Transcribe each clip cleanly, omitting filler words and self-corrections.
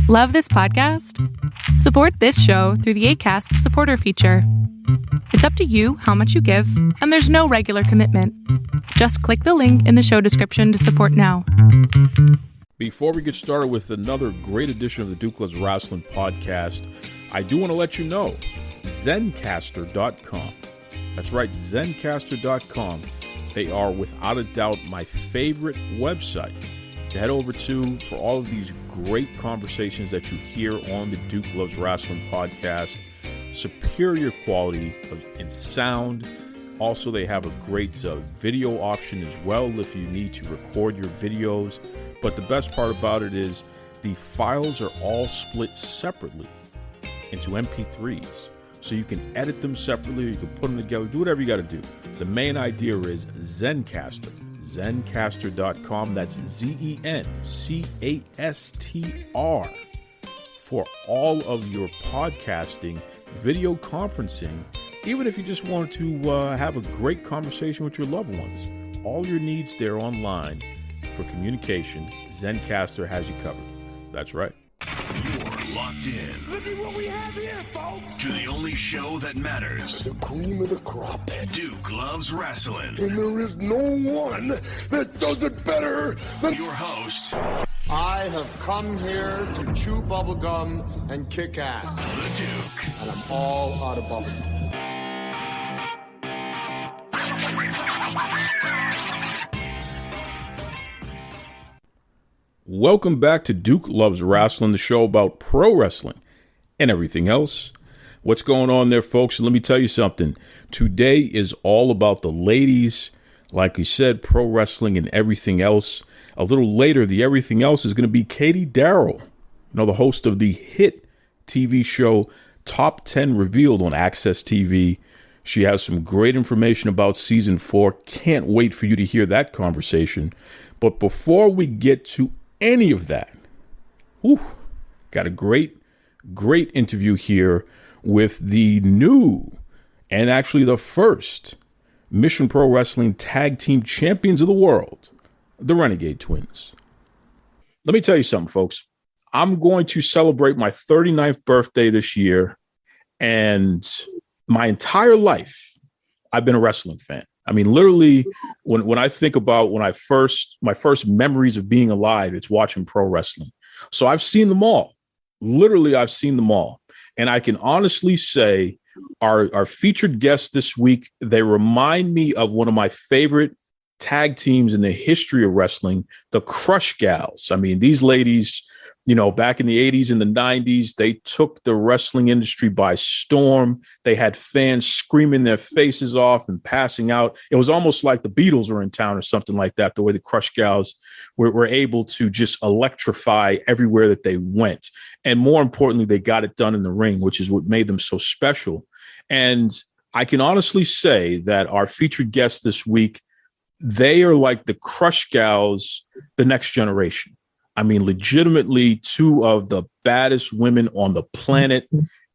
Love this podcast? Support this show through the AXS supporter feature. It's up to you how much you give, and there's no regular commitment. Just click the link in the show description to support now. Before we get started with another great edition of the Duke Loves Rasslin podcast, I do want to let you know, Zencastr.com. That's right, Zencastr.com. They are without a doubt my favorite website to head over to for all of these great conversations that you hear on the Duke Loves Rasslin podcast. Superior quality in sound. Also, they have a great video option as well if you need to record your videos. But the best part about it is the files are all split separately into MP3s. So you can edit them separately, you can put them together, do whatever you got to do. The main idea is Zencastr. Zencastr.com. That's Zencastr for all of your podcasting, video conferencing, even if you just want to have a great conversation with your loved ones. All your needs there online for communication, Zencastr has you covered. That's right. You're locked in. Look at what we have here, folks. To the only show that matters. The cream of the crop. Duke Loves Rasslin. And there is no one that does it better than your host. I have come here to chew bubblegum and kick ass. The Duke. And I'm all out of bubblegum. Welcome back to Duke Loves Rasslin, the show about pro wrestling and everything else. What's going on there, folks? Let me tell you something. Today is all about the ladies. Like we said, pro wrestling and everything else. A little later, the everything else is going to be Katie Daryl, the host of the hit TV show Top 10 Revealed on AXS TV. She has some great information about season 4. Can't wait for you to hear that conversation. But before we get to any of that, got a great interview here with the new and actually the first Mission Pro Wrestling Tag Team Champions of the World, the Renegade Twins. Let me tell you something, folks. I'm going to celebrate my 39th birthday this year, and my entire life, I've been a wrestling fan. I mean, literally, when I think about my first memories of being alive, it's watching pro wrestling. So I've seen them all. Literally, I've seen them all. And I can honestly say our featured guests this week, they remind me of one of my favorite tag teams in the history of wrestling, the Crush Gals. I mean, these ladies, back in the 80s and the 90s, they took the wrestling industry by storm. They had fans screaming their faces off and passing out. It was almost like the Beatles were in town or something like that, the way the Crush Gals were able to just electrify everywhere that they went. And more importantly, they got it done in the ring, which is what made them so special. And I can honestly say that our featured guests this week, they are like the Crush Gals, the next generation. I mean, legitimately, two of the baddest women on the planet.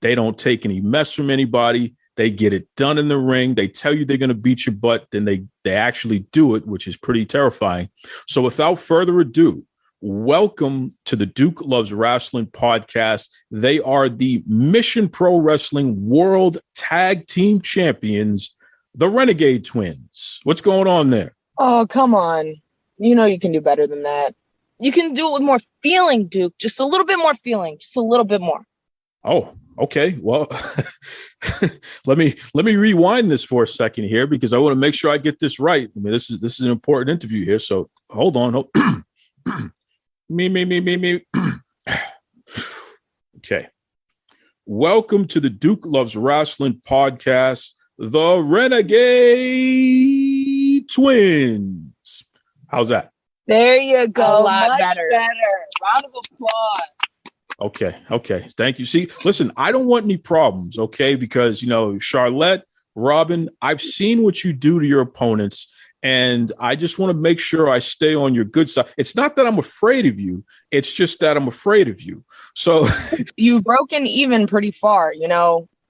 They don't take any mess from anybody. They get it done in the ring. They tell you they're going to beat your butt. Then they actually do it, which is pretty terrifying. So without further ado, welcome to the Duke Loves Rasslin podcast. They are the Mission Pro Wrestling World Tag Team Champions, the Renegade Twins. What's going on there? Oh, come on. You know you can do better than that. You can do it with more feeling, Duke. Just a little bit more feeling. Just a little bit more. Oh, okay. Well, let me rewind this for a second here because I want to make sure I get this right. I mean, this is an important interview here. So hold on. Me. Okay. Welcome to the Duke Loves Rasslin podcast, the Renegade Twins. How's that? There you go. A lot Much better. Round of applause. Okay. Thank you. See, listen, I don't want any problems, okay? Because, Charlette, Robyn, I've seen what you do to your opponents, and I just want to make sure I stay on your good side. It's not that I'm afraid of you. It's just that I'm afraid of you. So You've broken even pretty far. You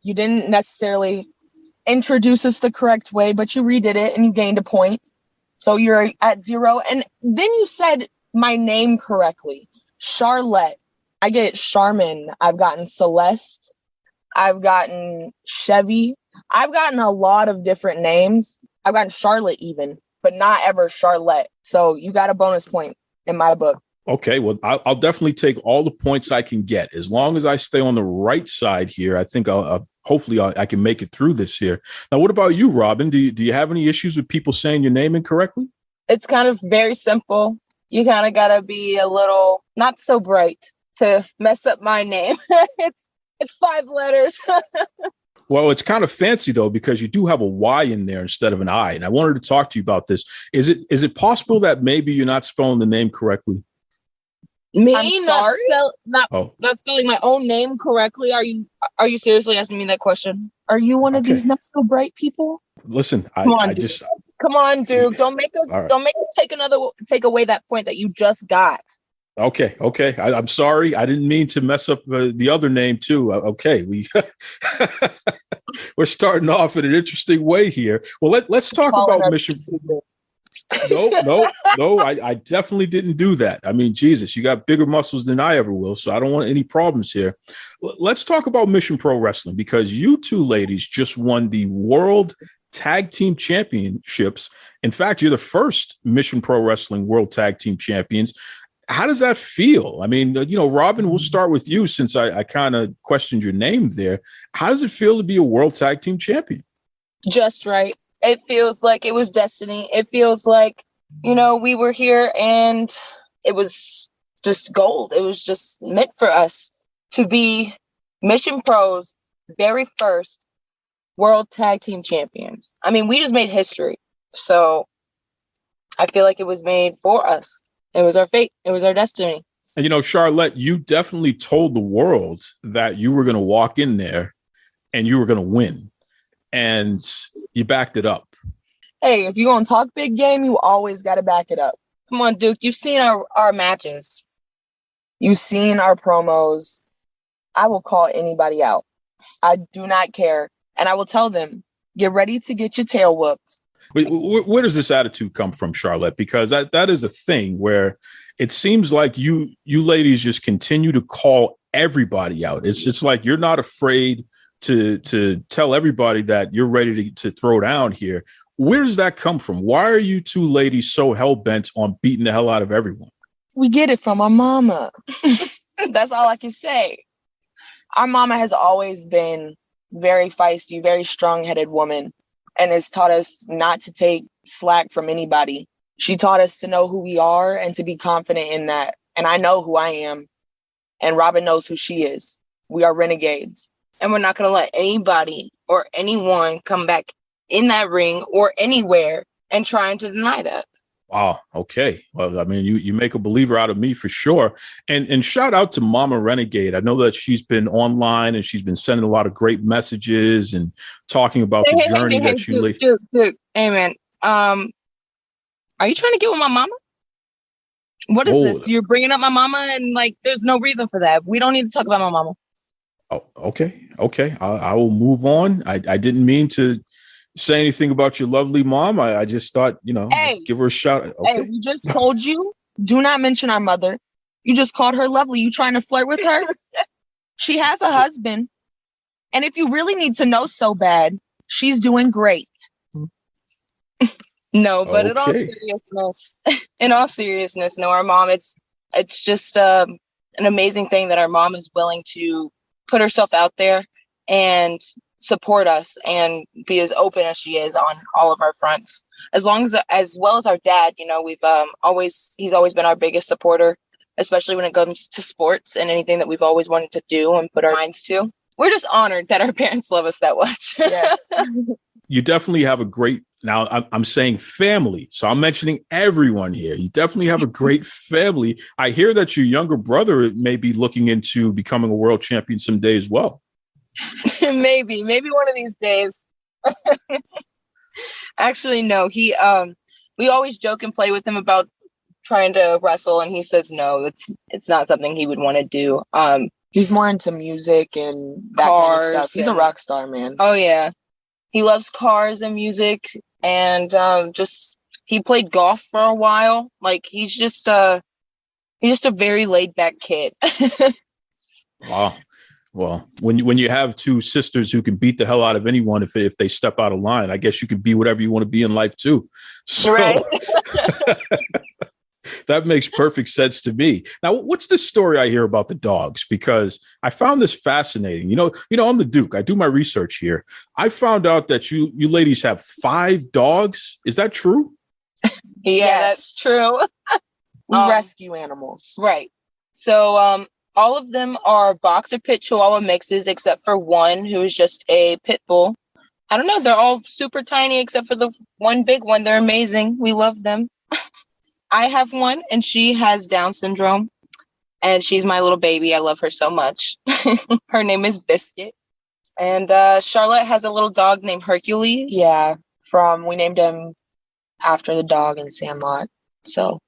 didn't necessarily introduce us the correct way, but you redid it and you gained a point. So you're at 0. And then you said my name correctly. Charlette. I get Charmin. I've gotten Celeste. I've gotten Chevy. I've gotten a lot of different names. I've gotten Charlotte even, but not ever Charlette. So you got a bonus point in my book. Okay, well, I'll definitely take all the points I can get. As long as I stay on the right side here, I think hopefully I can make it through this here. Now, what about you, Robyn? Do you have any issues with people saying your name incorrectly? It's kind of very simple. You kind of got to be a little not so bright to mess up my name. It's 5 letters. Well, it's kind of fancy, though, because you do have a Y in there instead of an I. And I wanted to talk to you about this. Is it possible that maybe you're not spelling the name correctly? Me I'm sorry? not spelling my own name correctly. Are you seriously asking me that question? Are you one of these not so bright people? Listen, Come on, Duke. Don't make us take away that point that you just got. Okay. I'm sorry. I didn't mean to mess up the other name too. Okay, we're starting off in an interesting way here. Well, let's talk about Mission. No, I definitely didn't do that. I mean, Jesus, you got bigger muscles than I ever will, so I don't want any problems here. Let's talk about Mission Pro Wrestling, because you two ladies just won the World Tag Team Championships. In fact, you're the first Mission Pro Wrestling World Tag Team Champions. How does that feel? I mean, Robyn, we'll start with you since I kind of questioned your name there. How does it feel to be a World Tag Team Champion? Just right. It feels like it was destiny. It feels like, we were here and it was just gold. It was just meant for us to be Mission Pro's very first World Tag Team Champions. I mean, we just made history. So I feel like it was made for us. It was our fate. It was our destiny. And, Charlette, you definitely told the world that you were going to walk in there and you were going to win. And you backed it up. Hey, if you're going to talk big game, you always got to back it up. Come on, Duke. You've seen our matches. You've seen our promos. I will call anybody out. I do not care. And I will tell them, get ready to get your tail whooped. Where does this attitude come from, Charlette? Because that is a thing where it seems like you ladies just continue to call everybody out. It's like you're not afraid to tell everybody that you're ready to throw down here. Where does that come from? Why are you two ladies so hell-bent on beating the hell out of everyone? We get it from our mama. That's all I can say. Our mama has always been very feisty, very strong-headed woman, and has taught us not to take slack from anybody. She taught us to know who we are and to be confident in that. And I know who I am, and Robyn knows who she is. We are renegades. And we're not going to let anybody or anyone come back in that ring or anywhere and trying to deny that. Wow. Okay. Well, I mean, you make a believer out of me for sure. And shout out to Mama Renegade. I know that she's been online and she's been sending a lot of great messages and talking about the journey that you lead. Duke. Hey, man. Are you trying to get with my mama? What is this? You're bringing up my mama and there's no reason for that. We don't need to talk about my mama. Oh, okay. I will move on. I didn't mean to say anything about your lovely mom. I just thought, give her a shout. Okay. Hey, we just told you, do not mention our mother. You just called her lovely. You trying to flirt with her? She has a husband. And if you really need to know so bad, she's doing great. No, but in all seriousness, no, our mom, it's just an amazing thing that our mom is willing to put herself out there and support us and be as open as she is on all of our fronts. As well as our dad, he's always been our biggest supporter, especially when it comes to sports and anything that we've always wanted to do and put our minds to. We're just honored that our parents love us that much. Yes. You definitely have a great, now I'm saying family, so I'm mentioning everyone here. You definitely have a great family. I hear that your younger brother may be looking into becoming a world champion someday as well. maybe one of these days. Actually, no, we always joke and play with him about trying to wrestle, and he says no, it's not something he would want to do. He's more into music and that kind of stuff. He's a rock star, man. Oh yeah, he loves cars and music, and he played golf for a while. He's just a very laid back kid. Wow. Well, when you have two sisters who can beat the hell out of anyone if they step out of line, I guess you can be whatever you want to be in life too. So Right. that makes perfect sense to me. Now, what's the story I hear about the dogs? Because I found this fascinating. You know, I'm the Duke. I do my research here. I found out that you ladies have 5 dogs. Is that true? Yeah, Yes. that's true. We rescue animals. Right. So all of them are boxer pit chihuahua mixes except for one who is just a pit bull. I don't know. They're all super tiny except for the one big one. They're amazing. We love them. I have one and she has Down syndrome and she's my little baby. I love her so much. Her name is Biscuit. And Charlette has a little dog named Hercules. Yeah, we named him after the dog in Sandlot. So,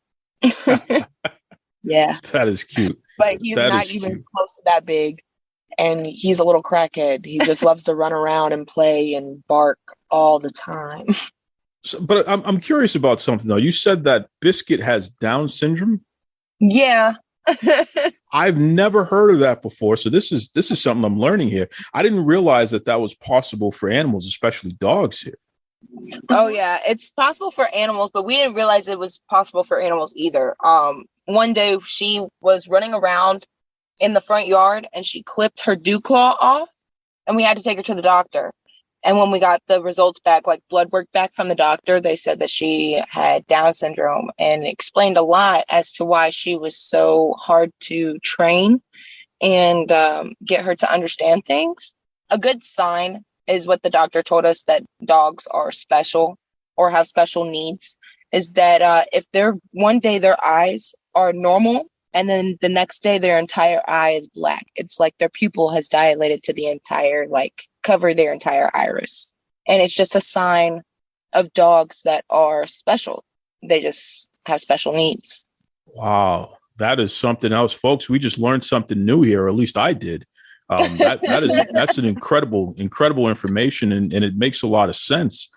yeah. That is cute. But he's not even close to that big. And he's a little crackhead. He just loves to run around and play and bark all the time. So, but I'm curious about something, though. You said that Biscuit has Down syndrome? Yeah. I've never heard of that before. So this is something I'm learning here. I didn't realize that was possible for animals, especially dogs here. Oh, yeah. It's possible for animals, but we didn't realize it was possible for animals either. One day she was running around in the front yard and she clipped her dew claw off and we had to take her to the doctor. And when we got the results back, like blood work back from the doctor, they said that she had Down syndrome and explained a lot as to why she was so hard to train and get her to understand things. A good sign is what the doctor told us, that dogs are special or have special needs, is that if one day their eyes are normal and then the next day their entire eye is black, it's like their pupil has dilated to the entire, cover their entire iris. And it's just a sign of dogs that are special. They just have special needs. Wow. That is something else, folks. We just learned something new here, or at least I did. That's an incredible information, and it makes a lot of sense.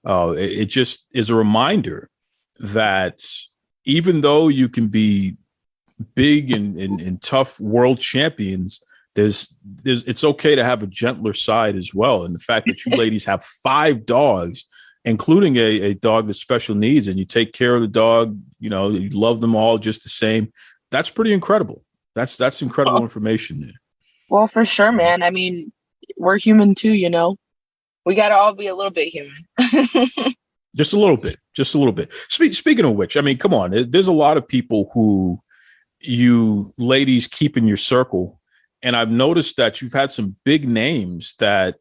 It just is a reminder that even though you can be big and tough world champions, it's okay to have a gentler side as well. And the fact that you ladies have 5 dogs, including a dog with special needs, and you take care of the dog, you love them all just the same. That's pretty incredible. That's incredible information there. Well, for sure, man. I mean, we're human too, We got to all be a little bit human. Just a little bit. Speaking of which, I mean, come on. There's a lot of people who you ladies keep in your circle. And I've noticed that you've had some big names that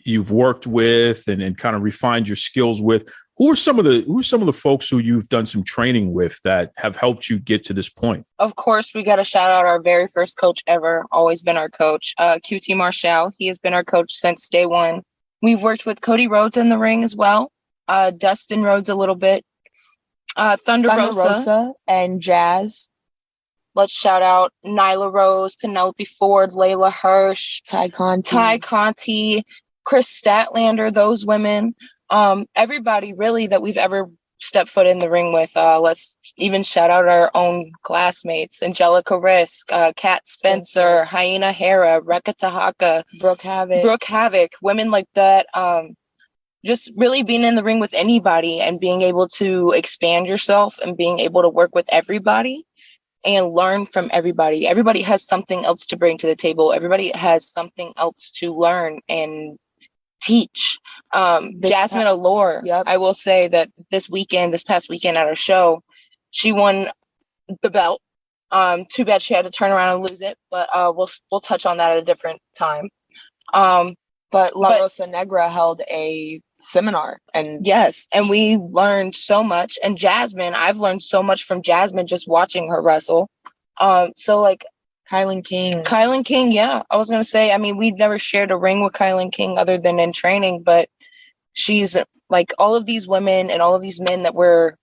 you've worked with and kind of refined your skills with. Who are some of the folks who you've done some training with that have helped you get to this point? Of course, we got to shout out our very first coach ever, always been our coach, QT Marshall. He has been our coach since day one. We've worked with Cody Rhodes in the ring as well, Dustin Rhodes a little bit, Thunder Rosa and Jazz. Let's shout out Nyla Rose, Penelope Ford, Layla Hirsch, Ty Conti, Chris Statlander, those women. Everybody really that we've ever stepped foot in the ring with. Let's even shout out our own classmates: Angelica Risk, Kat Spencer, Hyena Hera, Rekka Tahaka, Brooke Havoc, women like that. Just really being in the ring with anybody and being able to expand yourself and being able to work with everybody and learn from everybody. Everybody has something else to bring to the table. Everybody has something else to learn and teach. Jasmine Allure, yep. I will say that this past weekend at our show, she won the belt. Too bad she had to turn around and lose it, but we'll touch on that at a different time. But La Rosa Negra held a seminar, and yes, and we learned so much. And Jasmine, I've learned so much from Jasmine just watching her wrestle. Kylan King, yeah. I was gonna say, I mean, we've never shared a ring with Kylan King other than in training, but she's like all of these women and all of these men that we're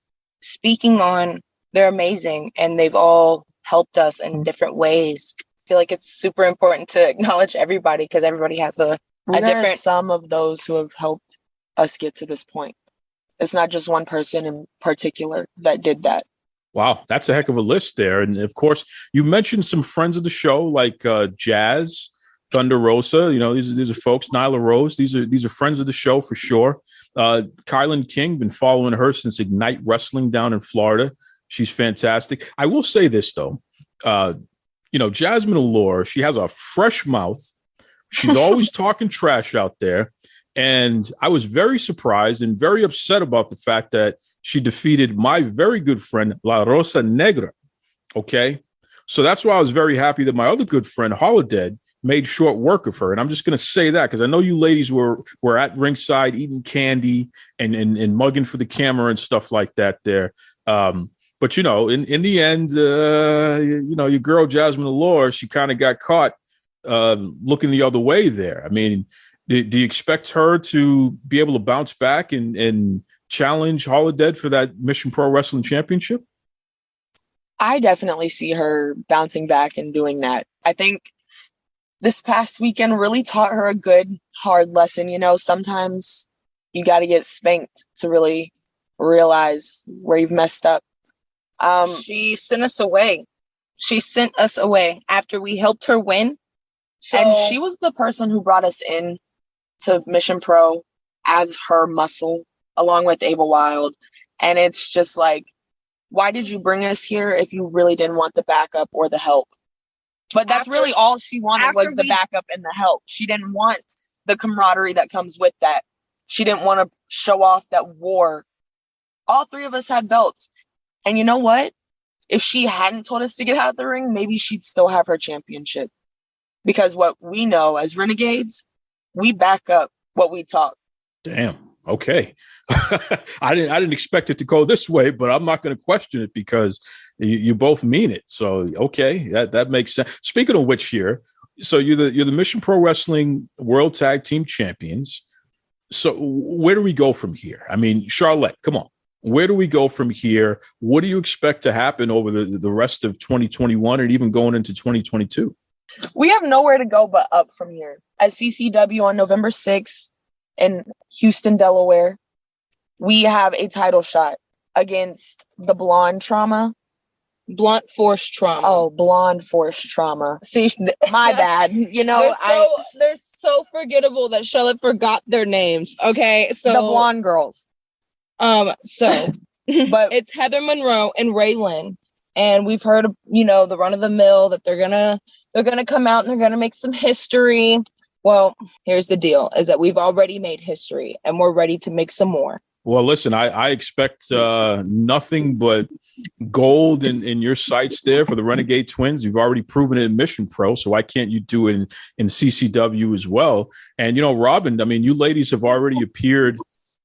speaking on, they're amazing, and they've all helped us in different ways. I feel like it's super important to acknowledge everybody because everybody has a different. Some of those who have helped us get to this point. It's not just one person in particular that did that. Wow, that's a heck of a list there. And of course, you mentioned some friends of the show like Jazz, Thunder Rosa. You know, these are folks. Nyla Rose. These are friends of the show for sure. Kylan King, been following her since Ignite Wrestling down in Florida. She's fantastic. I will say this though, Jasmine Allure, she has a fresh mouth. She's always talking trash out there. And I was very surprised and very upset about the fact that she defeated my very good friend, La Rosa Negra. Okay. So that's why I was very happy that my other good friend, Holodead, made short work of her. And I'm just going to say that because I know you ladies were at ringside eating candy and mugging for the camera and stuff like that there. But, in the end, your girl, Jasmine Allure, she kind of got caught looking the other way there. I mean, do you expect her to be able to bounce back and challenge Holodead for that Mission Pro Wrestling Championship? I definitely see her bouncing back and doing that. I think this past weekend really taught her a good, hard lesson. Sometimes you got to get spanked to really realize where you've messed up. She sent us away. She sent us away after we helped her win. And she was the person who brought us in to Mission Pro as her muscle, along with Ava Wild. And it's just like, why did you bring us here if you really didn't want the backup or the help? But that's really all she wanted was the backup and the help. She didn't want the camaraderie that comes with that. She didn't want to show off that war. All three of us had belts. And you know what? If she hadn't told us to get out of the ring, maybe she'd still have her championship. Because what we know as Renegades, we back up what we talk. Damn. Okay. I didn't expect it to go this way, but I'm not going to question it because you both mean it. So, okay, that makes sense. Speaking of which here, so you're the Mission Pro Wrestling World Tag Team Champions. So where do we go from here? I mean, Charlette, come on. Where do we go from here? What do you expect to happen over the rest of 2021 and even going into 2022? We have nowhere to go but up from here. At CCW on November 6th in Houston, Delaware, we have a title shot against the Blonde Trauma. Blunt Force Trauma. Oh, Blonde Force Trauma. See, my bad. They're so forgettable that Charlotte forgot their names. Okay, so the Blonde Girls. But it's Heather Monroe and Raylan. And we've heard, the run of the mill that they're gonna come out and they're gonna make some history. Well, here's the deal: is that we've already made history and we're ready to make some more. Well, listen, I expect nothing but gold in your sights there for the Renegade Twins. You've already proven it in Mission Pro, so why can't you do it in CCW as well? And Robyn, I mean, you ladies have already appeared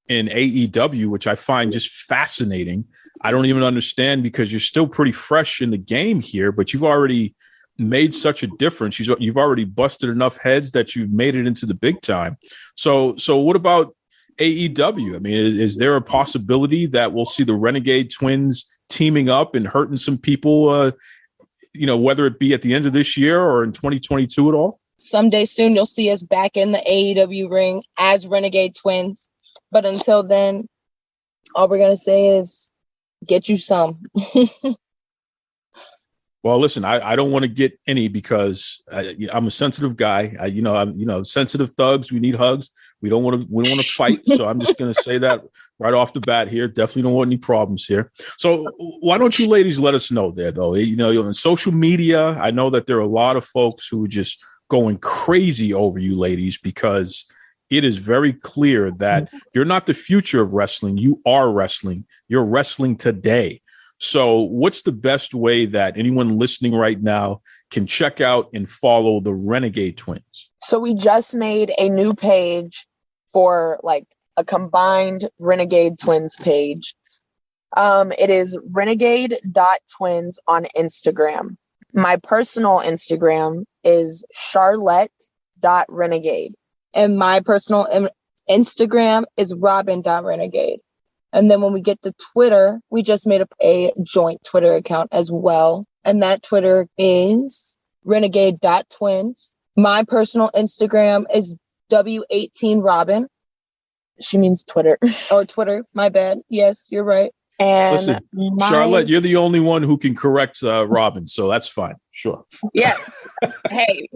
in AEW, which I find just fascinating. I don't even understand because you're still pretty fresh in the game here, but you've already made such a difference. You've already busted enough heads that you've made it into the big time. So what about AEW? I mean, is there a possibility that we'll see the Renegade Twins teaming up and hurting some people, whether it be at the end of this year or in 2022 at all? Someday soon, you'll see us back in the AEW ring as Renegade Twins. But until then, all we're going to say is get you some. Well, listen, I don't want to get any because I'm a sensitive guy. I'm sensitive thugs. We need hugs. We don't want to fight. So I'm just going to say that right off the bat here. Definitely don't want any problems here. So why don't you ladies let us know there, though? On social media, I know that there are a lot of folks who are just going crazy over you ladies because it is very clear that you're not the future of wrestling. You are wrestling. You're wrestling today. So what's the best way that anyone listening right now can check out and follow the Renegade Twins? So we just made a new page for like a combined Renegade Twins page. It is renegade.twins on Instagram. My personal Instagram is charlette.renegade. And my personal Instagram is robyn.renegade. And then when we get to Twitter, we just made up a joint Twitter account as well. And that Twitter is renegade.twins. My personal Instagram is W18Robyn. She means Twitter. Or Twitter, my bad. Yes, you're right. And Listen, Charlette, you're the only one who can correct Robyn, so that's fine. Sure. Yes. Hey,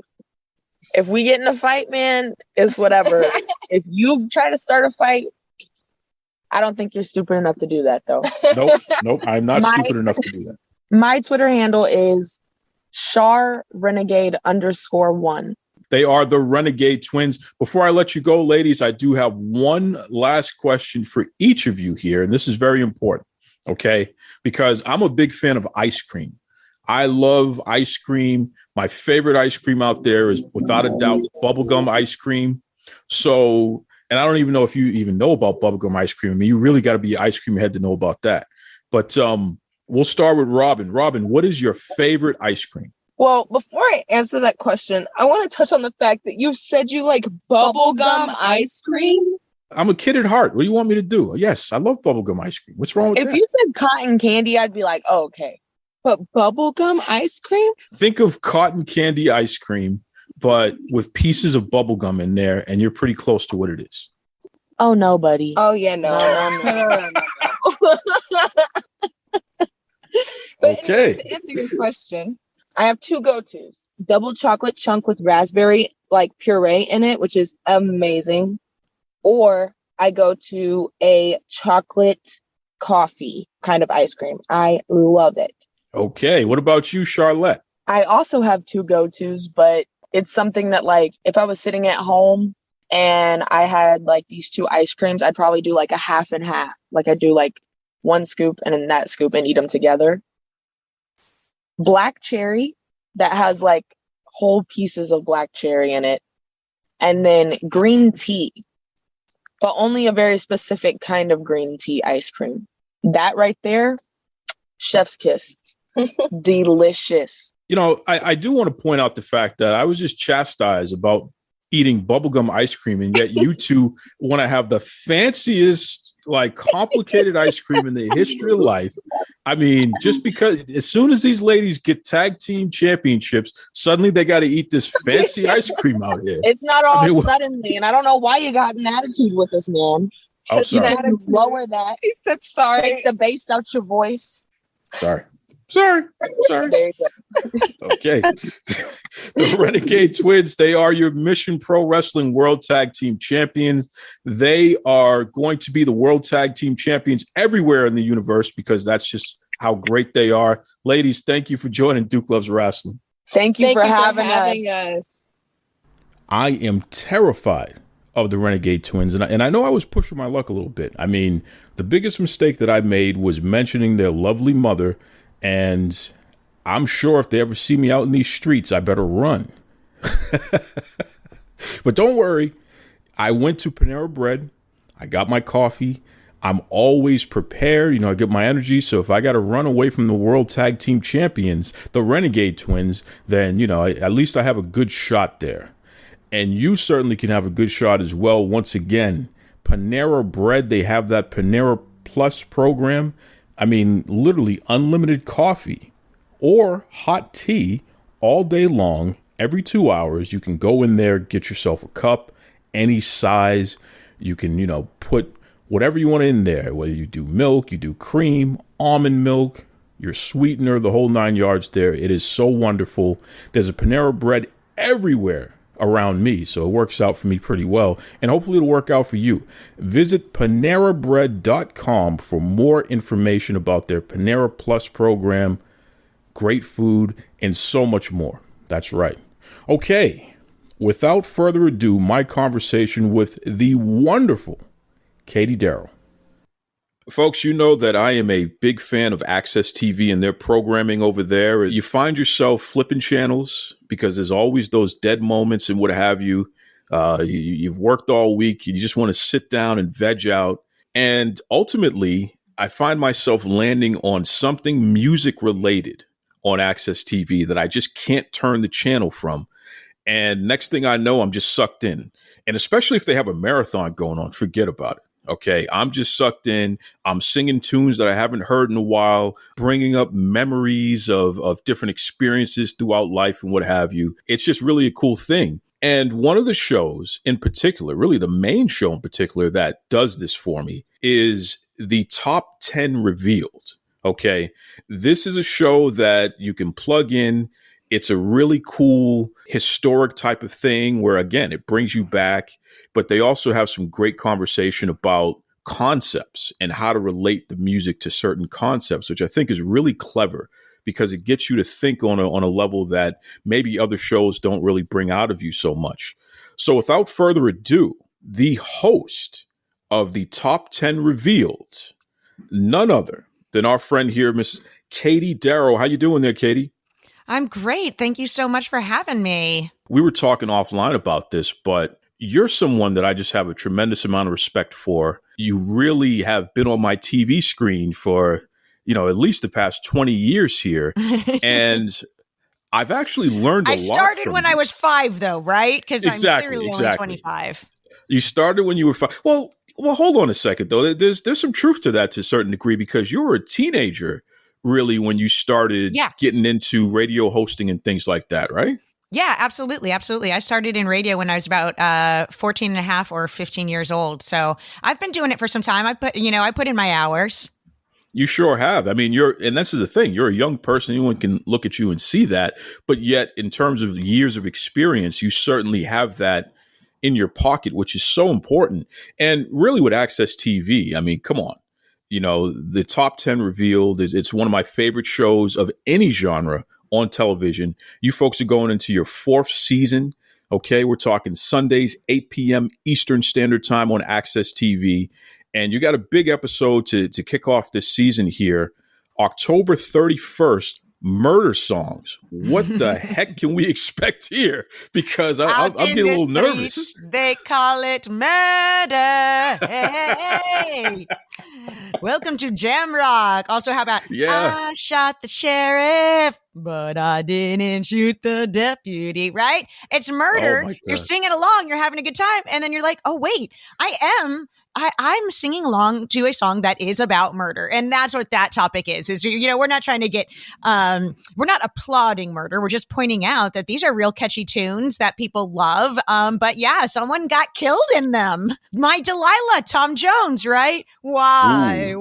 if we get in a fight, man, it's whatever. If you try to start a fight, I don't think you're stupid enough to do that, though. Nope. I'm not stupid enough to do that. My Twitter handle is Renegade_1. They are the Renegade Twins. Before I let you go, ladies, I do have one last question for each of you here, and this is very important, okay? Because I'm a big fan of ice cream. I love ice cream. My favorite ice cream out there is, without a doubt, bubblegum ice cream. So, and I don't even know if you even know about bubblegum ice cream. I mean, you really got to be an ice cream head to know about that. But we'll start with Robyn. Robyn, what is your favorite ice cream? Well, before I answer that question, I want to touch on the fact that you said you like bubblegum ice cream. I'm a kid at heart. What do you want me to do? Yes, I love bubblegum ice cream. What's wrong with that? If you said cotton candy, I'd be like, oh, okay. But bubblegum ice cream? Think of cotton candy ice cream, but with pieces of bubblegum in there, and you're pretty close to what it is. Oh, no, buddy. Oh, yeah, no. But Okay. anyway, to answer your question, I have two go-tos. Double chocolate chunk with raspberry like puree in it, which is amazing. Or I go to a chocolate coffee kind of ice cream. I love it. Okay. What about you, Charlette? I also have two go-tos, but it's something that, like, if I was sitting at home and I had like these two ice creams, I'd probably do like a half and half. Like I do like one scoop and then that scoop and eat them together. Black cherry that has like whole pieces of black cherry in it. And then green tea, but only a very specific kind of green tea ice cream. That right there, chef's kiss. Delicious. You know, I do want to point out the fact that I was just chastised about eating bubblegum ice cream, and yet you two want to have the fanciest, like, complicated ice cream in the history of life. I mean, just because as soon as these ladies get tag team championships, suddenly they got to eat this fancy ice cream out here. It's not all suddenly, and I don't know why you got an attitude with this, man. Oh, sorry. You can lower that. He said sorry. Take the bass out your voice. Sorry. There you go. Okay. The Renegade Twins, they are your Mission Pro Wrestling World Tag Team Champions. They are going to be the World Tag Team Champions everywhere in the universe because that's just how great they are. Ladies, thank you for joining Duke Loves Wrestling. Thank you for having us. I am terrified of the Renegade Twins, and I know I was pushing my luck a little bit. I mean, the biggest mistake that I made was mentioning their lovely mother, and I'm sure if they ever see me out in these streets, I better run. But don't worry. I went to Panera Bread. I got my coffee. I'm always prepared. You know, I get my energy. So if I got to run away from the World Tag Team Champions, the Renegade Twins, then, you know, at least I have a good shot there. And you certainly can have a good shot as well. Once again, Panera Bread, they have that Panera Plus program. I mean, literally unlimited coffee or hot tea all day long. Every 2 hours, you can go in there, get yourself a cup, any size. You can, you know, put whatever you want in there, whether you do milk, you do cream, almond milk, your sweetener, the whole 9 yards there. It is so wonderful. There's a Panera Bread everywhere around me, so it works out for me pretty well, and hopefully it'll work out for you. Visit PaneraBread.com for more information about their Panera Plus program, great food, and so much more. That's right. Okay, without further ado, my conversation with the wonderful Katie Daryl. Folks, you know that I am a big fan of AXS TV and their programming over there. You find yourself flipping channels because there's always those dead moments and what have you. You've worked all week. You just want to sit down and veg out. And ultimately, I find myself landing on something music related on AXS TV that I just can't turn the channel from. And next thing I know, I'm just sucked in. And especially if they have a marathon going on, forget about it. Okay, I'm just sucked in. I'm singing tunes that I haven't heard in a while, bringing up memories of different experiences throughout life and what have you. It's just really a cool thing. And one of the shows in particular, really the main show in particular that does this for me is the top 10 revealed. Okay. This is a show that you can plug in. It's a really cool historic type of thing where, again, it brings you back, but they also have some great conversation about concepts and how to relate the music to certain concepts, which I think is really clever because it gets you to think on a level that maybe other shows don't really bring out of you so much. So without further ado, the host of the top 10 revealed, none other than our friend here, Miss Katie Daryl. How you doing there, Katie? I'm great. Thank you so much for having me. We were talking offline about this, but you're someone that I just have a tremendous amount of respect for. You really have been on my TV screen for, at least the past 20 years here. And I've actually learned a lot. I started when I was 5, though, right? Because I'm clearly only 25. You started when you were 5. Well, hold on a second, though. There's some truth to that to a certain degree because you were a teenager really when you started getting into radio hosting and things like that, right? Yeah, absolutely. Absolutely. I started in radio when I was about 14 and a half or 15 years old. So I've been doing it for some time. I put in my hours. You sure have. I mean, and this is the thing. You're a young person. Anyone can look at you and see that. But yet, in terms of years of experience, you certainly have that in your pocket, which is so important. And really with AXS TV, I mean, come on. The top 10 revealed, it's one of my favorite shows of any genre on television. You folks are going into your 4th season. Okay. We're talking Sundays, 8 p.m. Eastern Standard Time on AXS TV. And you got a big episode to kick off this season here. October 31st, Murder Songs. What the heck can we expect here? Because I'm getting a little nervous. They call it murder. Hey. Welcome to Jam Rock. Also, how about I shot the sheriff, but I didn't shoot the deputy, right? It's murder. Oh, you're singing along. You're having a good time. And then you're like, oh, wait, I'm singing along to a song that is about murder. And that's what that topic is, we're not trying to get, we're not applauding murder. We're just pointing out that these are real catchy tunes that people love. But yeah, someone got killed in them. My Delilah, Tom Jones, right? Why,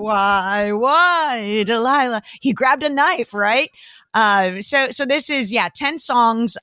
Delilah? He grabbed a knife, right? So this is, 10 songs,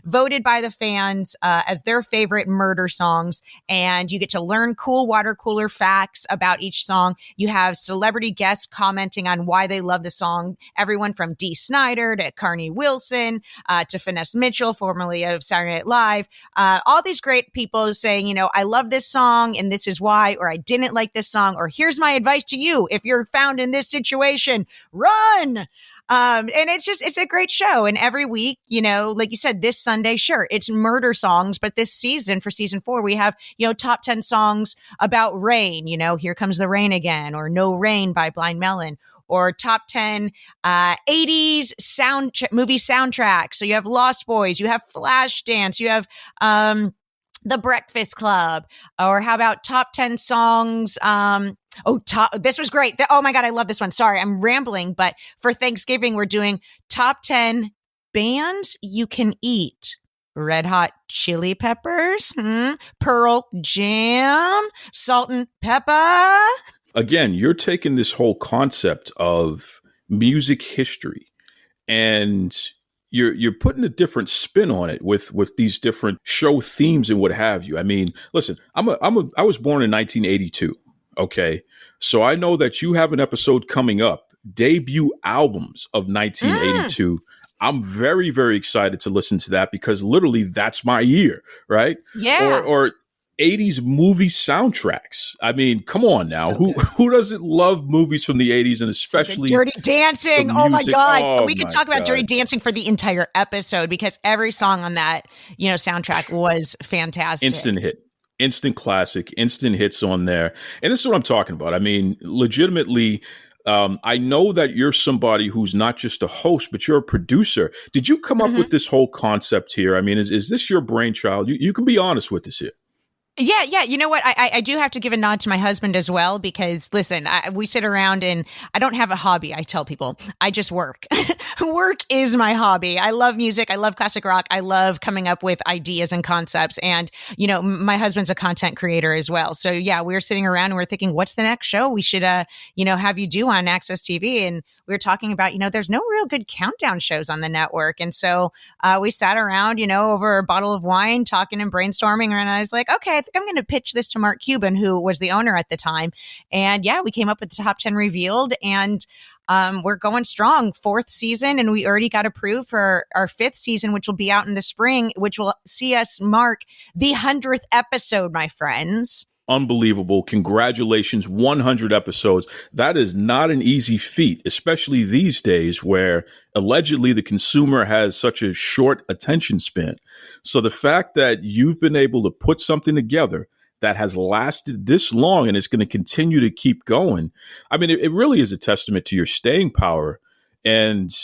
voted by the fans, as their favorite murder songs. And you get to learn cool water cooler facts about each song. You have celebrity guests commenting on why they love the song. Everyone from Dee Snider to Carney Wilson, to Finesse Mitchell, formerly of Saturday Night Live. All these great people saying, I love this song and this is why, or I didn't like this song, or here's my advice to you. If you're found in this situation, run. And it's a great show. And every week, like you said, this Sunday, sure, it's murder songs. But this season, for season 4, we have, top 10 songs about rain, Here Comes the Rain Again, or No Rain by Blind Melon, or top 10 80s movie soundtracks. So you have Lost Boys, you have Flashdance, you have The Breakfast Club, or how about top 10 songs? This was great. Oh my God, I love this one. Sorry, I'm rambling, but for Thanksgiving, we're doing top 10 bands you can eat. Red Hot Chili Peppers, Pearl Jam, Salt and Pepper. Again, you're taking this whole concept of music history and you're putting a different spin on it with these different show themes and what have you. I mean, listen, I was born in 1982. Okay. So I know that you have an episode coming up, debut albums of 1982. I'm very, very excited to listen to that because literally that's my year, right? Yeah. Or 80s movie soundtracks. I mean, come on now. Who doesn't love movies from the 80s and especially Dirty Dancing? Oh my God. Oh, we could talk about Dirty Dancing for the entire episode because every song on that, soundtrack was fantastic. Instant hit. Instant classic, instant hits on there. And this is what I'm talking about. I mean, legitimately, I know that you're somebody who's not just a host, but you're a producer. Did you come up with this whole concept here? I mean, is this your brainchild? You can be honest with us here. Yeah. You know what? I do have to give a nod to my husband as well, because listen, we sit around and I don't have a hobby. I tell people I just work. Work is my hobby. I love music. I love classic rock. I love coming up with ideas and concepts. And, my husband's a content creator as well. So yeah, we were sitting around and we're thinking, what's the next show we should, have you do on AXS TV? And we were talking about, there's no real good countdown shows on the network. And so we sat around, over a bottle of wine, talking and brainstorming. And I was like, okay, I think I'm going to pitch this to Mark Cuban, who was the owner at the time. And yeah, we came up with the top 10 revealed, and we're going strong. 4th season, and we already got approved for our 5th season, which will be out in the spring, which will see us mark the 100th episode, my friends. Unbelievable. Congratulations, 100 episodes. That is not an easy feat, especially these days where allegedly the consumer has such a short attention span. So the fact that you've been able to put something together that has lasted this long and is going to continue to keep going, I mean, it really is a testament to your staying power. And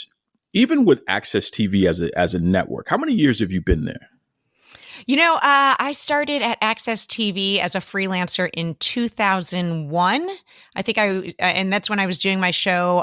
even with AXS TV as a network, how many years have you been there? I started at AXS TV as a freelancer in 2001. I think and that's when I was doing my show,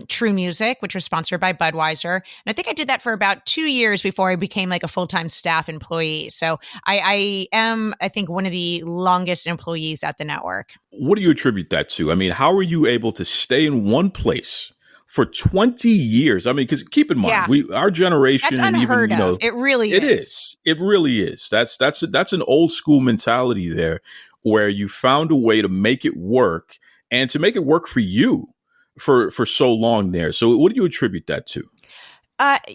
True Music, which was sponsored by Budweiser. And I think I did that for about 2 years before I became like a full-time staff employee. So I am, I think, one of the longest employees at the network. What do you attribute that to? I mean, how are you able to stay in one place for 20 years? I mean, because keep in mind, our generation, that's unheard of. It really is. It really is. That's an old school mentality there, where you found a way to make it work and to make it work for you for so long there. So what do you attribute that to?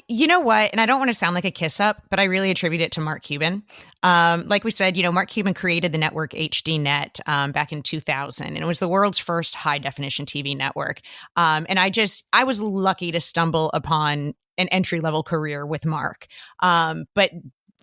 You know what? And I don't want to sound like a kiss up, but I really attribute it to Mark Cuban. Like we said, Mark Cuban created the network HDNet back in 2000, and it was the world's first high definition TV network. And I was lucky to stumble upon an entry level career with Mark. But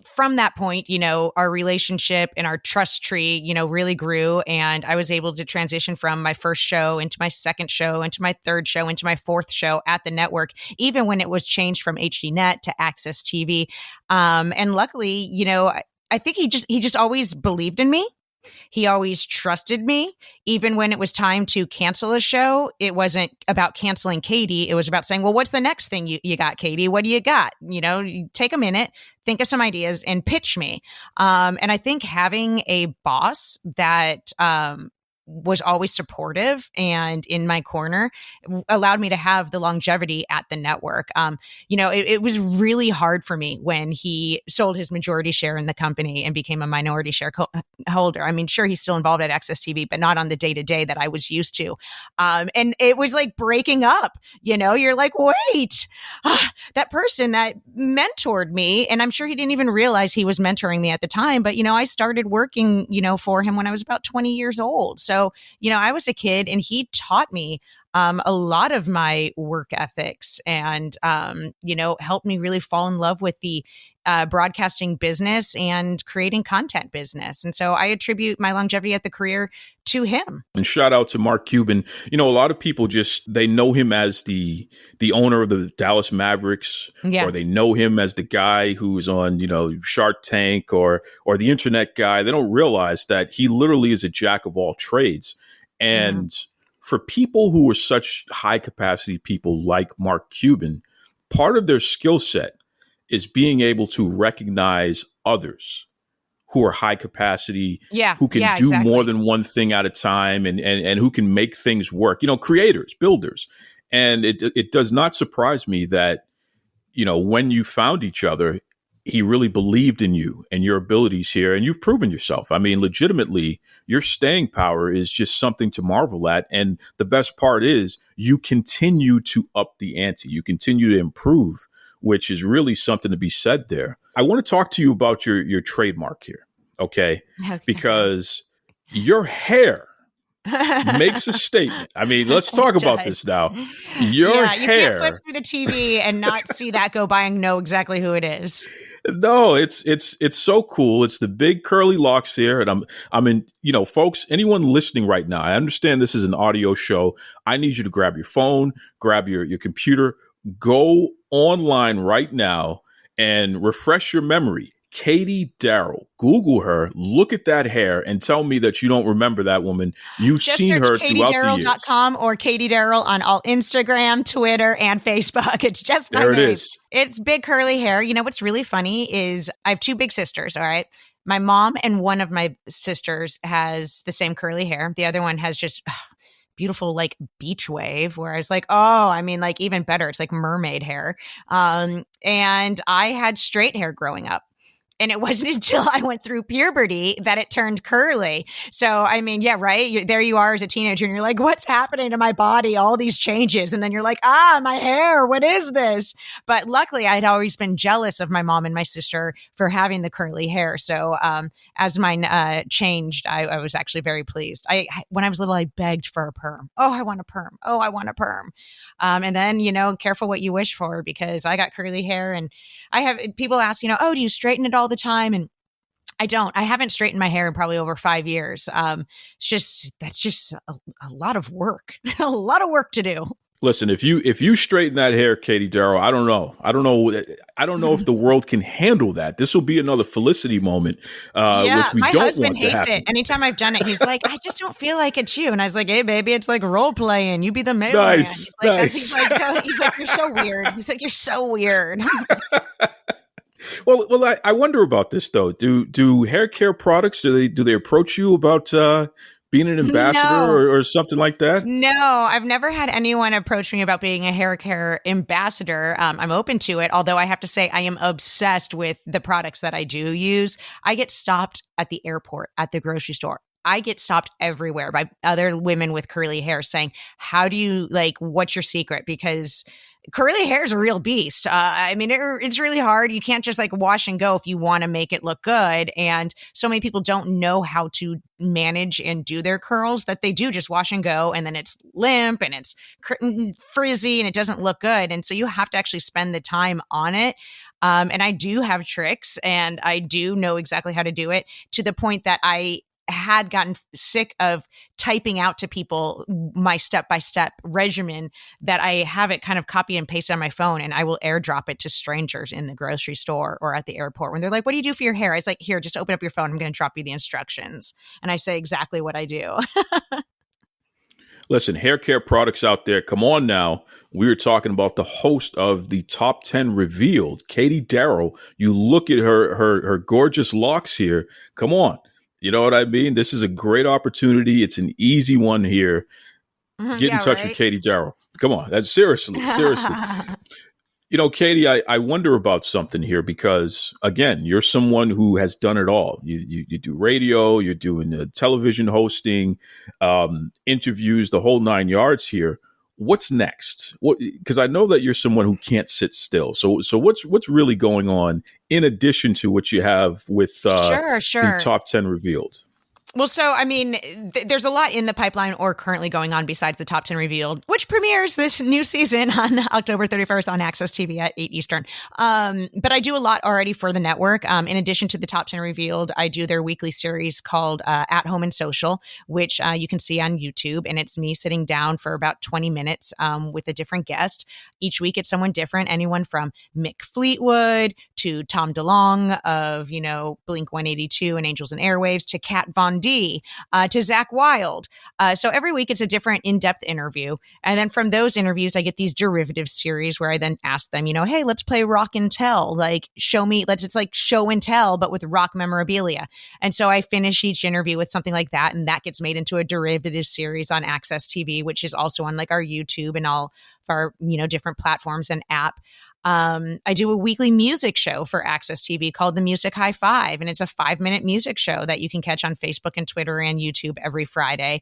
from that point, our relationship and our trust tree, really grew. And I was able to transition from my first show into my second show, into my third show, into my 4th show at the network, even when it was changed from HDNet to AXS TV. And luckily, I think he just always believed in me. He always trusted me. Even when it was time to cancel a show, it wasn't about canceling Katie. It was about saying, well, what's the next thing you got, Katie? What do you got? You take a minute, think of some ideas and pitch me. And I think having a boss that was always supportive and in my corner allowed me to have the longevity at the network. It was really hard for me when he sold his majority share in the company and became a minority share holder. I mean, sure, he's still involved at AXS TV, but not on the day-to-day that I was used to. And it was like breaking up, you're like, wait, that person that mentored me, and I'm sure he didn't even realize he was mentoring me at the time, but, I started working, for him when I was about 20 years old. So, I was a kid and he taught me a lot of my work ethics and, helped me really fall in love with the broadcasting business and creating content business. And so I attribute my longevity at the career to him. And shout out to Mark Cuban. A lot of people they know him as the owner of the Dallas Mavericks, or they know him as the guy who's on, Shark Tank or the internet guy. They don't realize that he literally is a jack of all trades. And for people who are such high capacity people like Mark Cuban, part of their skill set is being able to recognize others who are high capacity, who can do more than one thing at a time and who can make things work, creators, builders. And it does not surprise me that, when you found each other, he really believed in you and your abilities here, and you've proven yourself. I mean, legitimately, your staying power is just something to marvel at. And the best part is you continue to up the ante. You continue to improve, which is really something to be said there. I want to talk to you about your trademark here, okay? Because your hair makes a statement. I mean, let's talk about this now. Your hair. You can't flip through the TV and not see that go by and know exactly who it is. No, it's so cool. It's the big curly locks here. And I'm in, folks, anyone listening right now, I understand this is an audio show. I need you to grab your phone, grab your computer, go online right now and refresh your memory. Katie Daryl. Google her, look at that hair, and tell me that you don't remember that woman. You've Just seen her search throughout the years. katiedaryl.com or Katie Daryl on all Instagram, Twitter, and Facebook. It's just my There it name. is. It's big curly hair. You know what's really funny is I have two big sisters, all right? My mom and one of my sisters has the same curly hair. The other one has just beautiful like beach wave, where I was like, oh, I mean, like even better. It's like mermaid hair. And I had straight hair growing up. And it wasn't until I went through puberty that it turned curly. So, I mean, yeah, right. There you are as a teenager and you're like, what's happening to my body? All these changes. And then you're like, my hair, what is this? But luckily I'd always been jealous of my mom and my sister for having the curly hair. So, as mine changed, I was actually very pleased. When I was little, I begged for a perm. Oh, I want a perm. Oh, I want a perm. And then, careful what you wish for, because I got curly hair and I have people ask, oh, do you straighten it all the time? And I don't. I haven't straightened my hair in probably over 5 years. That's just a lot of work, a lot of work to do. Listen, if you straighten that hair, Katie Daryl, I don't know if the world can handle that. This will be another Felicity moment, which we my don't husband want to hates happen. it. Anytime I've done it, he's like, I just don't feel like it's you. And I was like, hey, baby, it's like role playing. You be the mailman. Nice, He's like, you're so weird. He's like, you're so weird. Well, I wonder about this though. Do hair care products do they approach you about being an ambassador or something like that? No, I've never had anyone approach me about being a hair care ambassador. I'm open to it, although I have to say I am obsessed with the products that I do use. I get stopped at the airport, at the grocery store. I get stopped everywhere by other women with curly hair saying, how do you what's your secret? Because curly hair is a real beast. I mean, it's really hard. You can't just wash and go if you want to make it look good. And so many people don't know how to manage and do their curls that they do just wash and go. And then it's limp and it's frizzy and it doesn't look good. And so you have to actually spend the time on it. And I do have tricks and I do know exactly how to do it, to the point that I had gotten sick of typing out to people my step-by-step regimen, that I have it kind of copy and paste on my phone, and I will airdrop it to strangers in the grocery store or at the airport when they're like, what do you do for your hair? I was like, here, just open up your phone. I'm going to drop you the instructions. And I say exactly what I do. Listen, hair care products out there, come on now. We were talking about the host of the Top 10 Revealed, Katie Daryl. You look at her gorgeous locks here. Come on. You know what I mean? This is a great opportunity. It's an easy one here. Get in touch with Katie Daryl. Come on. That's seriously. Katie, I wonder about something here because, again, you're someone who has done it all. You do radio, you're doing television hosting, interviews, the whole 9 yards here. What's next? Because I know that you're someone who can't sit still. So what's really going on in addition to what you have with the Top 10 Revealed? Well, so, I mean, there's a lot in the pipeline or currently going on besides the Top 10 Revealed, which premieres this new season on October 31st on AXS TV at 8 Eastern. But I do a lot already for the network. In addition to the Top 10 Revealed, I do their weekly series called At Home and Social, which you can see on YouTube. And it's me sitting down for about 20 minutes with a different guest. Each week it's someone different, anyone from Mick Fleetwood to Tom DeLonge of, Blink 182 and Angels and Airwaves to Kat Von D, to Zach Wilde. So every week it's a different in-depth interview. And then from those interviews, I get these derivative series where I then ask them, hey, let's play rock and tell, it's like show and tell, but with rock memorabilia. And so I finish each interview with something like that. And that gets made into a derivative series on AXS TV, which is also on our YouTube and all of our, different platforms and app. I do a weekly music show for AXS TV called The Music High Five, and it's a 5-minute music show that you can catch on Facebook and Twitter and YouTube every Friday,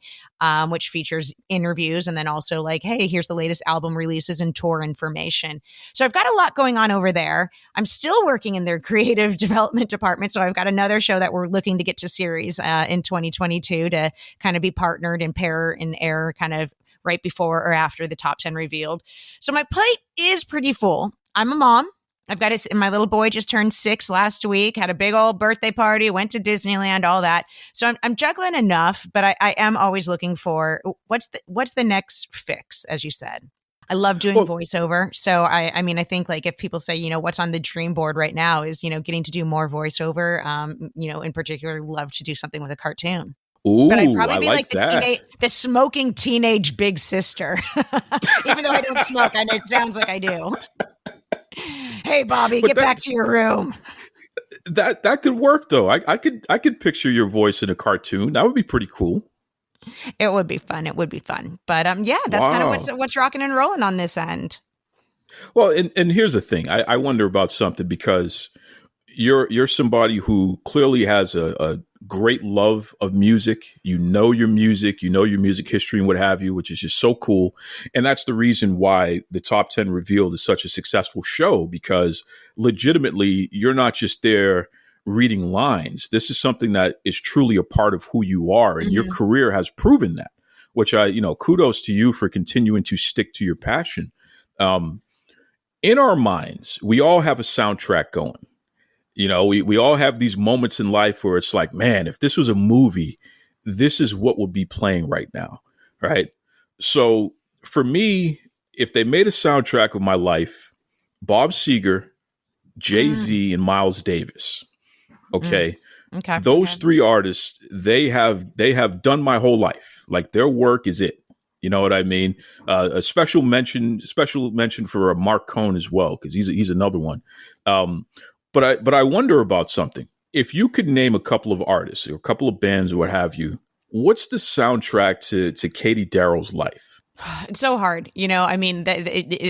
which features interviews and then also hey, here's the latest album releases and tour information. So I've got a lot going on over there. I'm still working in their creative development department, so I've got another show that we're looking to get to series in 2022 to kind of be partnered and pair and air kind of right before or after the Top 10 Revealed. So my plate is pretty full. I'm a mom. I've got my little boy just turned 6 last week, had a big old birthday party, went to Disneyland, all that. So I'm juggling enough, but I am always looking for what's the next fix, as you said. I love doing voiceover. So I mean, I think like if people say, what's on the dream board right now is, getting to do more voiceover, in particular, love to do something with a cartoon. Ooh, but I'd probably be like the smoking teenage big sister. Even though I don't smoke, I know it sounds like I do. Hey, Bobby, get back to your room. That could work though. I could picture your voice in a cartoon. That would be pretty cool. It would be fun. But that's kind of what's rocking and rolling on this end. Well, and here's the thing. I wonder about something because you're somebody who clearly has a great love of music. You know your music, your music history and what have you, which is just so cool. And that's the reason why the Top 10 Revealed is such a successful show, because legitimately you're not just there reading lines. This is something that is truly a part of who you are. And your career has proven that, which kudos to you for continuing to stick to your passion. In our minds, we all have a soundtrack going. We all have these moments in life where it's like, man, if this was a movie, this is what would be playing right now. Right. So for me, if they made a soundtrack of my life, Bob Seger, Jay-Z, and Miles Davis. Okay. Okay. Those three artists, they have done my whole life. Like their work is it. You know what I mean? A special mention for Mark Cohn as well, because he's another one. But I wonder about something. If you could name a couple of artists or a couple of bands or what have you, what's the soundtrack to Katie Daryl's life? It's so hard. I mean,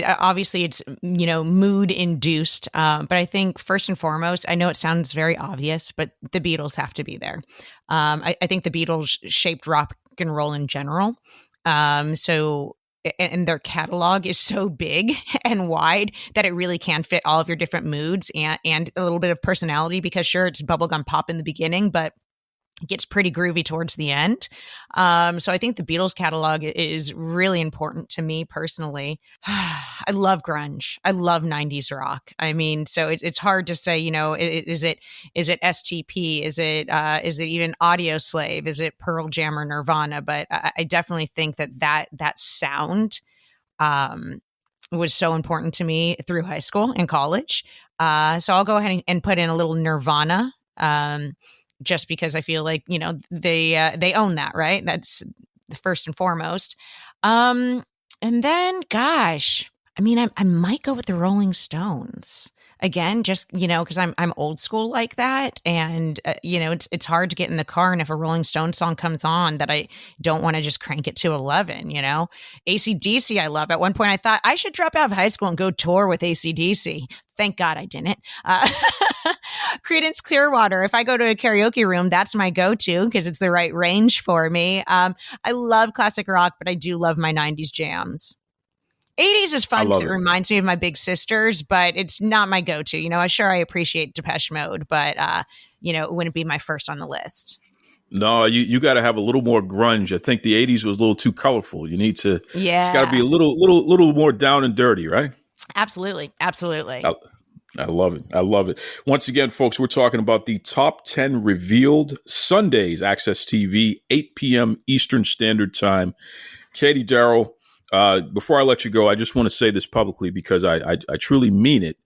obviously it's, mood induced. But I think first and foremost, I know it sounds very obvious, but the Beatles have to be there. I think the Beatles shaped rock and roll in general. So and their catalog is so big and wide that it really can fit all of your different moods and a little bit of personality, because sure, it's bubblegum pop in the beginning, but it gets pretty groovy towards the end. So I think the Beatles catalog is really important to me personally. I love grunge. I love 90s rock. I mean, so it's hard to say, is it STP? Is it even Audio Slave? Is it Pearl Jam or Nirvana? But I definitely think that sound was so important to me through high school and college. So I'll go ahead and put in a little Nirvana. Just because I feel like, they own that, right? That's the first and foremost. And then, gosh, I mean, I might go with the Rolling Stones. Again, just, because I'm old school like that. And, it's hard to get in the car. And if a Rolling Stone song comes on that I don't want to just crank it to 11, AC/DC I love. At one point I thought I should drop out of high school and go tour with AC/DC. Thank God I didn't. Creedence Clearwater. If I go to a karaoke room, that's my go-to because it's the right range for me. I love classic rock, but I do love my 90s jams. 80s is fun because it reminds me of my big sisters, but it's not my go-to. I appreciate Depeche Mode, but it wouldn't be my first on the list. No, you got to have a little more grunge. I think the 80s was a little too colorful. You need to, it's got to be a little more down and dirty, right? Absolutely. I love it. Once again, folks, we're talking about the Top 10 Revealed Sundays, AXS TV, 8 p.m. Eastern Standard Time. Katie Daryl, before I let you go, I just want to say this publicly because I truly mean it.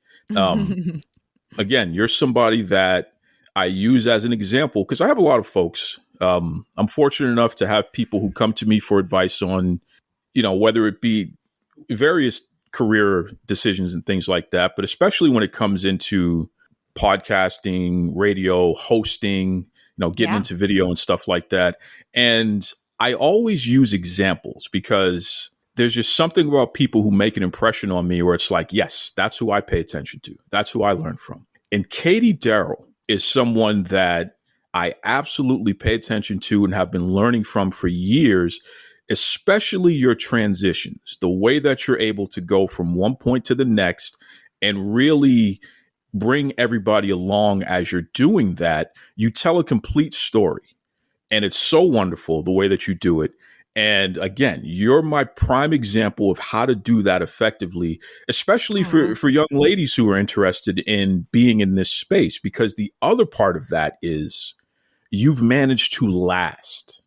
Again, you're somebody that I use as an example because I have a lot of folks. I'm fortunate enough to have people who come to me for advice on, whether it be various career decisions and things like that, but especially when it comes into podcasting, radio, hosting, getting into video and stuff like that. And I always use examples because there's just something about people who make an impression on me where it's like, yes, that's who I pay attention to. That's who I learn from. And Katie Daryl is someone that I absolutely pay attention to and have been learning from for years, especially your transitions, the way that you're able to go from one point to the next and really bring everybody along as you're doing that. You tell a complete story, and it's so wonderful the way that you do it. And again, you're my prime example of how to do that effectively, especially for young ladies who are interested in being in this space, because the other part of that is you've managed to last.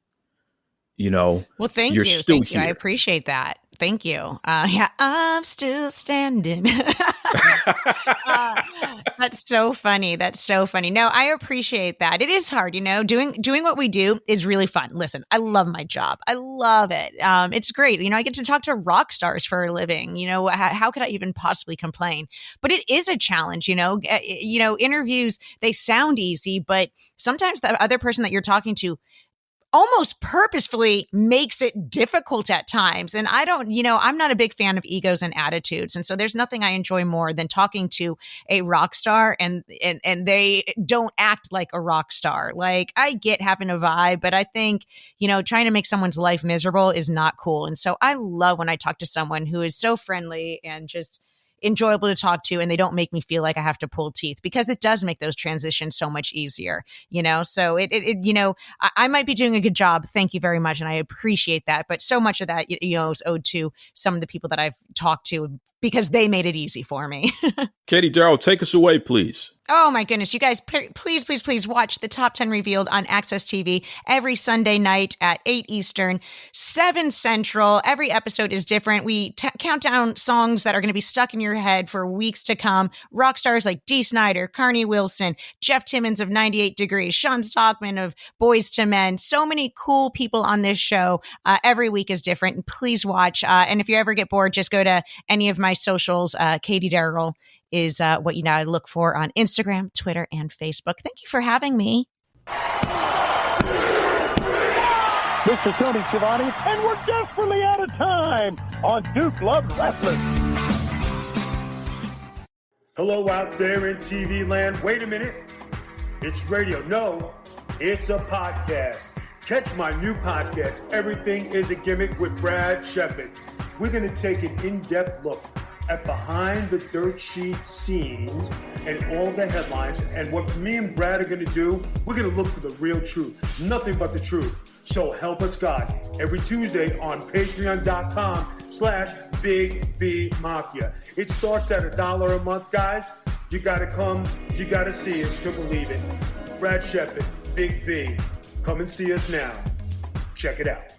Well, thank you. Still Thank here. you. I appreciate that. Thank you. Yeah, I'm still standing. That's so funny. That's so funny. No, I appreciate that. It is hard, doing what we do is really fun. Listen, I love my job. I love it. It's great. I get to talk to rock stars for a living. How could I even possibly complain? But it is a challenge, interviews, they sound easy, but sometimes the other person that you're talking to almost purposefully makes it difficult at times. And I'm not a big fan of egos and attitudes. And so there's nothing I enjoy more than talking to a rock star and they don't act like a rock star. Like, I get having a vibe, but I think, trying to make someone's life miserable is not cool. And so I love when I talk to someone who is so friendly and just enjoyable to talk to, and they don't make me feel like I have to pull teeth, because it does make those transitions so much easier, so I might be doing a good job. Thank you very much. And I appreciate that. But so much of that, is owed to some of the people that I've talked to, because they made it easy for me. Katie, Daryl, take us away, please. Oh my goodness. You guys, please watch the Top 10 Revealed on AXS TV every Sunday night at 8 Eastern, 7 Central. Every episode is different. We count down songs that are going to be stuck in your head for weeks to come. Rock stars like Dee Snider, Carney Wilson, Jeff Timmons of 98 Degrees, Sean Stockman of Boyz II Men. So many cool people on this show. Every week is different. And please watch. And if you ever get bored, just go to any of my socials. Katie Daryl is what you now look for on Instagram, Twitter, and Facebook. Thank you for having me. This is Tony Schiavone, and we're desperately out of time on Duke Loves Wrestling. Hello out there in TV land. Wait a minute. It's radio. No, it's a podcast. Catch my new podcast, Everything is a Gimmick, with Brad Shepard. We're going to take an in-depth look at behind the dirt sheet scenes and all the headlines. And what me and Brad are going to do, we're going to look for the real truth. Nothing but the truth. So help us God. Every Tuesday on patreon.com/Big B Mafia. It starts at $1 a month, guys. You got to come. You got to see it to believe it. Brad Shepard, Big V. Come and see us now. Check it out.